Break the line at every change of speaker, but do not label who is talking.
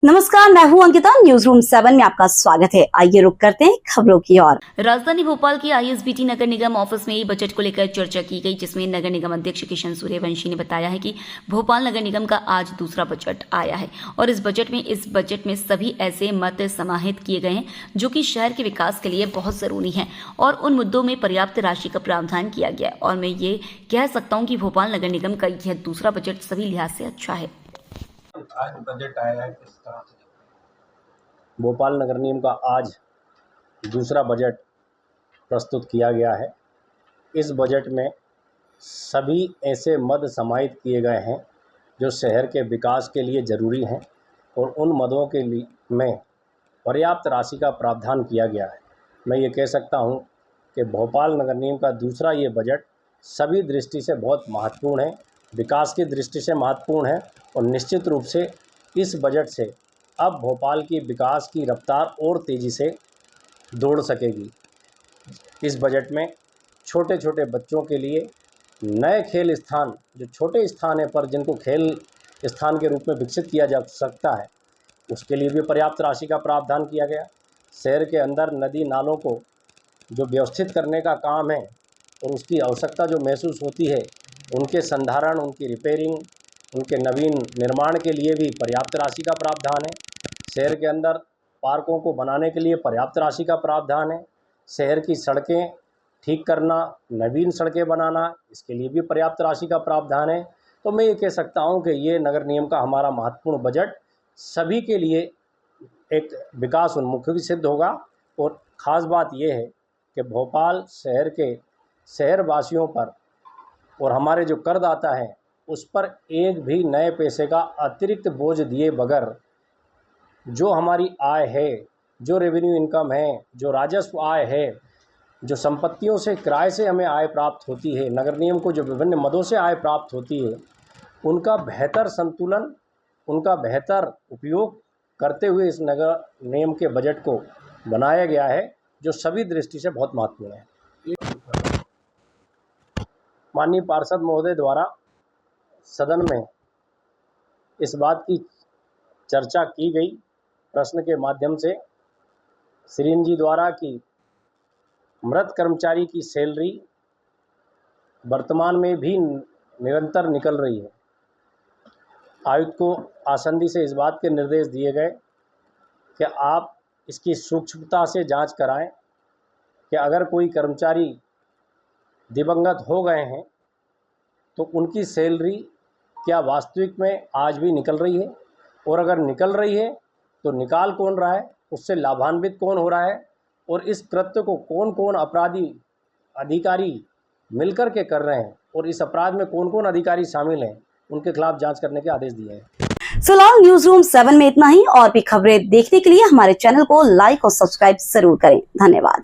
नमस्कार, मैं हूं अंकिता। न्यूज रूम 7 में आपका स्वागत है। आइए रुक करते हैं खबरों की ओर।
राजधानी भोपाल की आईएसबीटी नगर निगम ऑफिस में बजट को लेकर चर्चा की गई, जिसमें नगर निगम अध्यक्ष किशन सूर्यवंशी ने बताया है कि भोपाल नगर निगम का आज दूसरा बजट आया है और इस बजट में सभी ऐसे मत समाहित किए गए हैं जो कि शहर के विकास के लिए बहुत जरूरी हैं और उन मुद्दों में पर्याप्त राशि का प्रावधान किया गया है। और मैं ये कह सकता हूँ कि भोपाल नगर निगम का यह दूसरा बजट सभी लिहाज से अच्छा है।
आज बजट आया है, किस तरह से?
भोपाल नगर निगम का आज दूसरा बजट प्रस्तुत किया गया है। इस बजट में सभी ऐसे मद समाहित किए गए हैं जो शहर के विकास के लिए ज़रूरी हैं और उन मदों के लिए में पर्याप्त राशि का प्रावधान किया गया है। मैं ये कह सकता हूँ कि भोपाल नगर निगम का दूसरा ये बजट सभी दृष्टि से बहुत महत्वपूर्ण है, विकास की दृष्टि से महत्वपूर्ण है और निश्चित रूप से इस बजट से अब भोपाल की विकास की रफ्तार और तेज़ी से दौड़ सकेगी। इस बजट में छोटे छोटे बच्चों के लिए नए खेल स्थान, जो छोटे स्थान है पर जिनको खेल स्थान के रूप में विकसित किया जा सकता है, उसके लिए भी पर्याप्त राशि का प्रावधान किया गया। शहर के अंदर नदी नालों को जो व्यवस्थित करने का काम है और उसकी आवश्यकता जो महसूस होती है, उनके संधारण, उनकी रिपेयरिंग, उनके नवीन निर्माण के लिए भी पर्याप्त राशि का प्रावधान है। शहर के अंदर पार्कों को बनाने के लिए पर्याप्त राशि का प्रावधान है। शहर की सड़कें ठीक करना, नवीन सड़कें बनाना, इसके लिए भी पर्याप्त राशि का प्रावधान है। तो मैं ये कह सकता हूँ कि ये नगर निगम का हमारा महत्वपूर्ण बजट सभी के लिए एक विकास उन्मुख भी सिद्ध होगा। और ख़ास बात ये है कि भोपाल शहर के शहरवासियों पर और हमारे जो करदाता हैं उस पर एक भी नए पैसे का अतिरिक्त बोझ दिए बगैर जो हमारी आय है, जो रेवेन्यू इनकम है, जो राजस्व आय है, जो संपत्तियों से किराए से हमें आय प्राप्त होती है, नगर निगम को जो विभिन्न मदों से आय प्राप्त होती है, उनका बेहतर संतुलन, उनका बेहतर उपयोग करते हुए इस नगर निगम के बजट को बनाया गया है, जो सभी दृष्टि से बहुत महत्वपूर्ण है। माननीय पार्षद महोदय द्वारा सदन में इस बात की चर्चा की गई प्रश्न के माध्यम से, श्रीन जी द्वारा कि मृत कर्मचारी की सैलरी वर्तमान में भी निरंतर निकल रही है। आयुक्त को आसंदी से इस बात के निर्देश दिए गए कि आप इसकी सूक्ष्मता से जांच कराएं कि अगर कोई कर्मचारी दिवंगत हो गए हैं तो उनकी सैलरी क्या वास्तविक में आज भी निकल रही है, और अगर निकल रही है तो निकाल कौन रहा है, उससे लाभान्वित कौन हो रहा है, और इस कृत्य को कौन कौन अपराधी अधिकारी मिलकर के कर रहे हैं और इस अपराध में कौन कौन अधिकारी शामिल हैं, उनके खिलाफ जांच करने के आदेश दिए हैं।
फिलहाल न्यूज रूम 7 में इतना ही। और भी खबरें देखने के लिए हमारे चैनल को लाइक और सब्सक्राइब जरूर करें। धन्यवाद।